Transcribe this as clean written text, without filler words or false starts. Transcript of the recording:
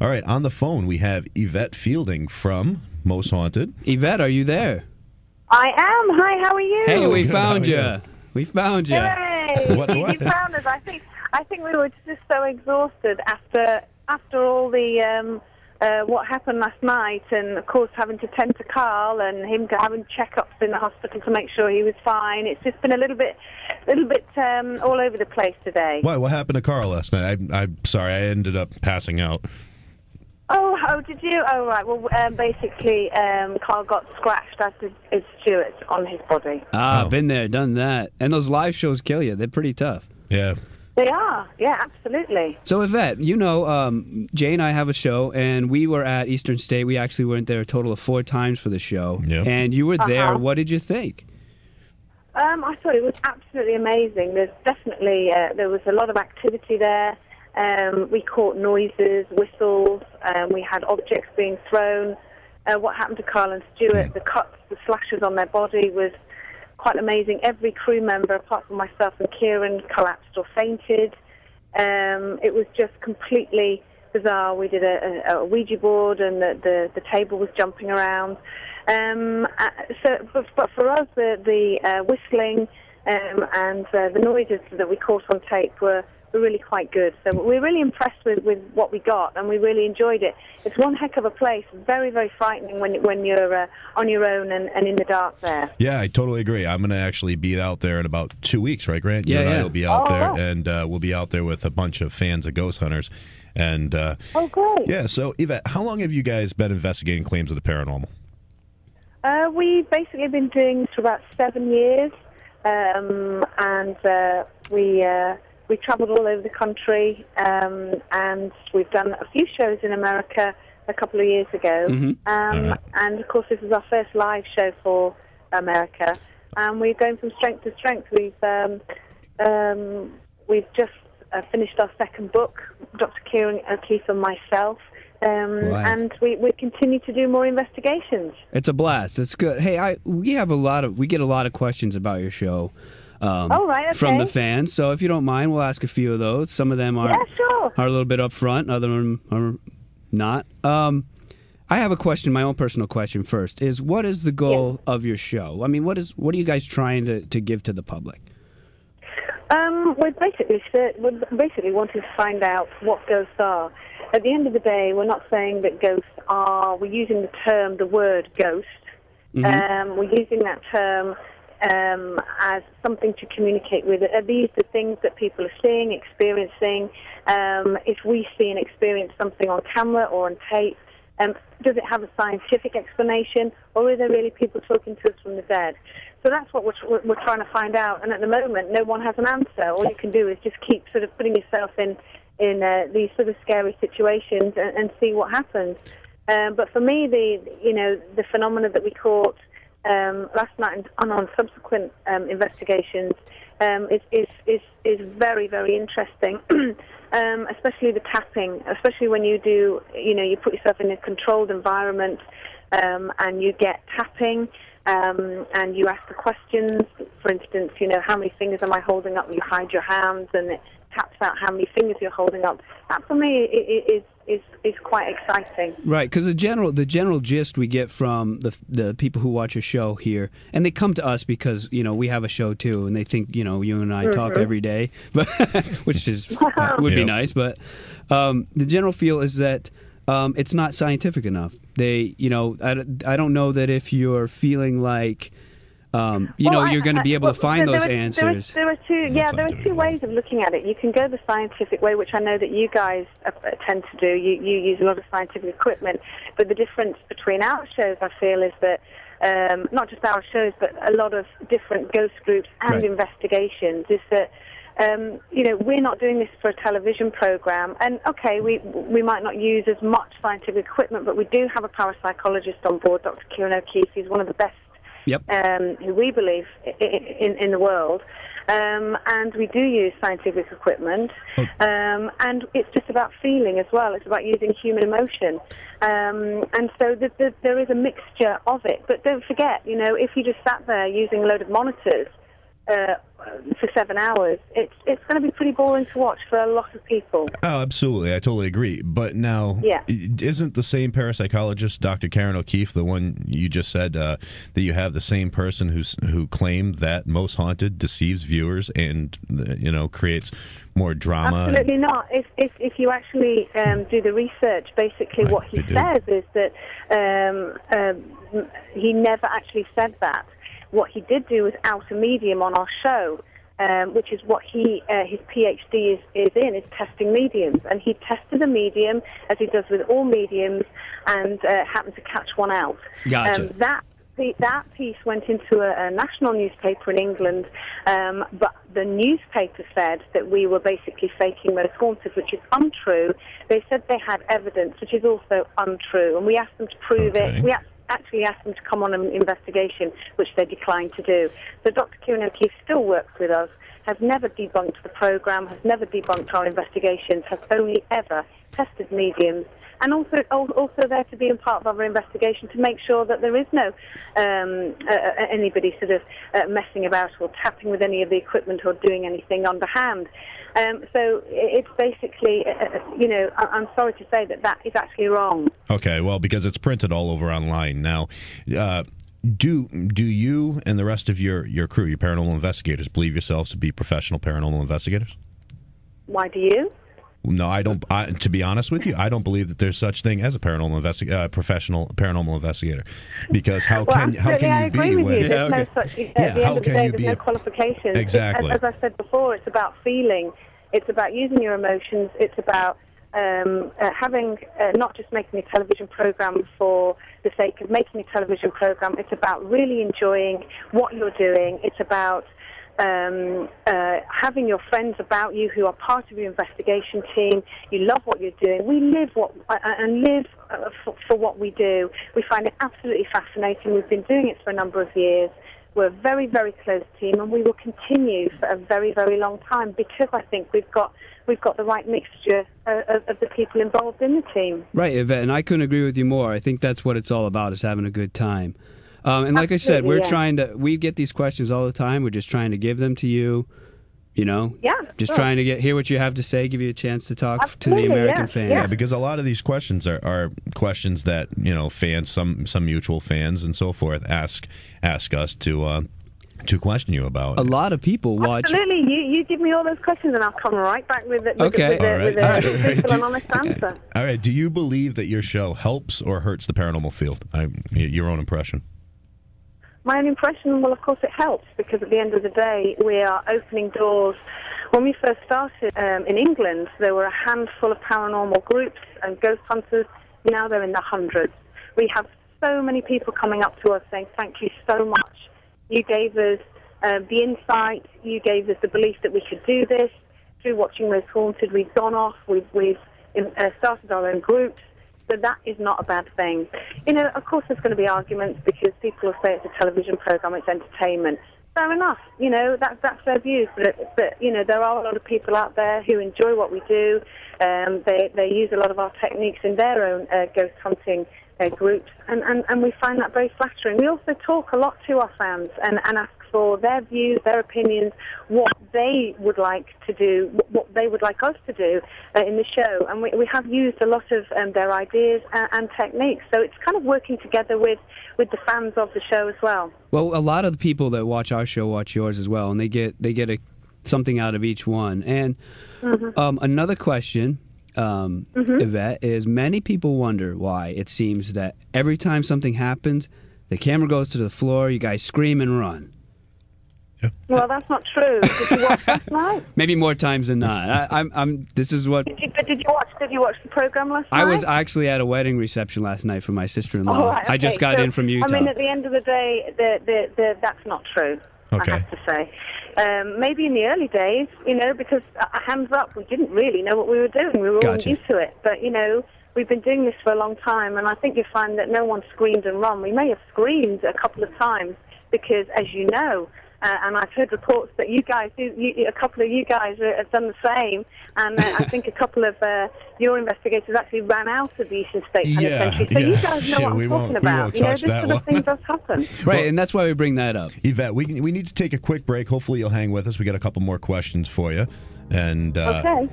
All right, on the phone we have Yvette Fielding from Most Haunted. Yvette, are you there? I am. Hi, how are you? Hey, we Good, found how are you. you? We found you. Hooray! What? You found us. I think we were just so exhausted after all the what happened last night, and of course having to tend to Carl and him having checkups in the hospital to make sure he was fine. It's just been a little bit all over the place today. What happened to Carl last night? I'm sorry, I ended up passing out. Oh, did you? Oh, right. Well, basically, Carl got scratched, as did Stuart, on his body. Been there, done that. And those live shows kill you. They're pretty tough. Yeah. They are. Yeah, absolutely. So, Yvette, you know, Jay and I have a show, and we were at Eastern State. We actually went there a total of 4 times for the show. Yep. And you were there. What did you think? I thought it was absolutely amazing. There's definitely there was a lot of activity there. We caught noises, whistles. We had objects being thrown. What happened to Carl and Stuart, the cuts, the slashes on their body was quite amazing. Every crew member, apart from myself and Kieran, collapsed or fainted. It was just completely bizarre. We did a Ouija board, and the table was jumping around. But for us, the whistling and the noises that we caught on tape were really quite good. So we're really impressed with what we got, and we really enjoyed it. It's one heck of a place. Very, very frightening when you're on your own and in the dark there. Yeah, I totally agree. I'm going to actually be out there in about 2 weeks, right, Grant? You and I will be out there, and we'll be out there with a bunch of fans of ghost hunters. And great. Yeah, so Yvette, how long have you guys been investigating claims of the paranormal? We've basically been doing this for about 7 years, and we travelled all over the country, and we've done a few shows in America a couple of years ago. Mm-hmm. Right. And, of course, this is our first live show for America. And we're going from strength to strength. We've just finished our second book, Dr. Kieran O'Keefe and myself. And we continue to do more investigations. It's a blast. It's good. Hey, we get a lot of questions about your show. Okay. From the fans. So if you don't mind, we'll ask a few of those. Some of them are a little bit upfront, other them are not. I have a question, my own personal question first, is what is the goal of your show? I mean, what are you guys trying to give to the public? We're basically wanting to find out what ghosts are. At the end of the day, we're not saying that ghosts are, we're using the word ghost. Mm-hmm. We're using that term as something to communicate with. Are these the things that people are seeing, experiencing? If we see and experience something on camera or on tape, does it have a scientific explanation, or are there really people talking to us from the dead? So that's what we're trying to find out. And at the moment, no one has an answer. All you can do is just keep sort of putting yourself in these sort of scary situations and see what happens. But for me, the phenomena that we caught last night and on subsequent investigations is very, very interesting. Especially the tapping, especially when you do, you put yourself in a controlled environment and you get tapping and you ask the questions. For instance, how many fingers am I holding up? You hide your hands and it taps out how many fingers you're holding up. That for me is quite exciting. Right, because the general gist we get from the people who watch a show here, and they come to us because we have a show too, and they think you and I talk every day, but which is would be nice. But the general feel is that it's not scientific enough. They, I don't know that if you're feeling like. You're going to be able to find those answers. There are two ways of looking at it. You can go the scientific way, which I know that you guys tend to do. You use a lot of scientific equipment. But the difference between our shows, I feel, is that not just our shows, but a lot of different ghost groups and investigations, is that we're not doing this for a television program. And okay, we might not use as much scientific equipment, but we do have a parapsychologist on board, Dr. Kieran O'Keefe. He's one of the best. Yep. Who we believe in the world, and we do use scientific equipment, and it's just about feeling as well. It's about using human emotion, and so there is a mixture of it. But don't forget, if you just sat there using a load of monitors, for 7 hours, it's going to be pretty boring to watch for a lot of people. Oh, absolutely. I totally agree. But now, isn't the same parapsychologist, Dr. Karen O'Keefe, the one you just said, that you have the same person who claimed that Most Haunted deceives viewers and, creates more drama? Absolutely not. If you actually do the research, basically what he says is that he never actually said that. What he did do was out a medium on our show, which is what his PhD is in, is testing mediums. And he tested a medium, as he does with all mediums, and happened to catch one out. Gotcha. That piece went into a national newspaper in England, but the newspaper said that we were basically faking Most Haunted, which is untrue. They said they had evidence, which is also untrue, and we asked them to prove it. We actually asked them to come on an investigation, which they declined to do. So Dr. Kieran O'Keefe still works with us, has never debunked the program, has never debunked our investigations, has only ever tested mediums, and also there to be a part of our investigation to make sure that there is no anybody sort of messing about or tapping with any of the equipment or doing anything underhand. So it's basically, I'm sorry to say that is actually wrong. Okay, well, because it's printed all over online now. Do you and the rest of your crew, your paranormal investigators, believe yourselves to be professional paranormal investigators? Why do you? No, I don't. To be honest with you, I don't believe that there's such thing as a professional paranormal investigator. Because how can you be when? No such. At the end of the day, there's no qualifications. Exactly. As I said before, it's about feeling. It's about using your emotions. It's about having not just making a television program for the sake of making a television program. It's about really enjoying what you're doing. It's about having your friends about you who are part of your investigation team. You love what you're doing. We live for what we do. We find it absolutely fascinating. We've been doing it for a number of years. We're a very, very close team, and we will continue for a very, very long time because I think we've got the right mixture of the people involved in the team. Right, Yvette, and I couldn't agree with you more. I think that's what it's all about, is having a good time. And like I said, we get these questions all the time. We're just trying to give them to you, trying to hear what you have to say, give you a chance to talk to the American fans. Yeah, because a lot of these questions are questions that, fans, some mutual fans and so forth ask us to question you about. A lot of people watch. Absolutely, you give me all those questions and I'll come right back with a truthful and honest answer. All right, do you believe that your show helps or hurts the paranormal field? Your own impression. My own impression, well, of course it helps, because at the end of the day, we are opening doors. When we first started in England, there were a handful of paranormal groups and ghost hunters. Now they're in the hundreds. We have so many people coming up to us saying, thank you so much. You gave us the insight. You gave us the belief that we could do this. Through watching Most Haunted, we've gone off. We've started our own groups. So that is not a bad thing. Of course there's going to be arguments because people will say it's a television program, it's entertainment. Fair enough, that's their views. But there are a lot of people out there who enjoy what we do. They use a lot of our techniques in their own ghost hunting groups, and we find that very flattering. We also talk a lot to our fans and ask for their views, their opinions, what they would like to do, what they would like us to do in the show. And we have used a lot of their ideas and techniques. So it's kind of working together with the fans of the show as well. Well, a lot of the people that watch our show watch yours as well, and they get something out of each one. And another question, Yvette, is many people wonder why it seems that every time something happens, the camera goes to the floor, you guys scream and run. Well, that's not true. Did you watch last night? Maybe more times than not. This is what. Did you watch the program last night? I was actually at a wedding reception last night for my sister-in-law. Oh, right, okay. I just got in from Utah. I mean, at the end of the day, that's not true. Okay. I have to say. Maybe in the early days, because hands up, we didn't really know what we were doing. We were all new to it, but we've been doing this for a long time, and I think you find that no one screamed and run. We may have screamed a couple of times because, as you know, and I've heard reports that you guys a couple of you guys have done the same, and I think a couple of your investigators actually ran out of the Eastern State Penitentiary. So you guys know what I'm talking about. This sort of thing does happen. Right, and that's why we bring that up. Yvette, we need to take a quick break. Hopefully you'll hang with us. We got a couple more questions for you. And okay.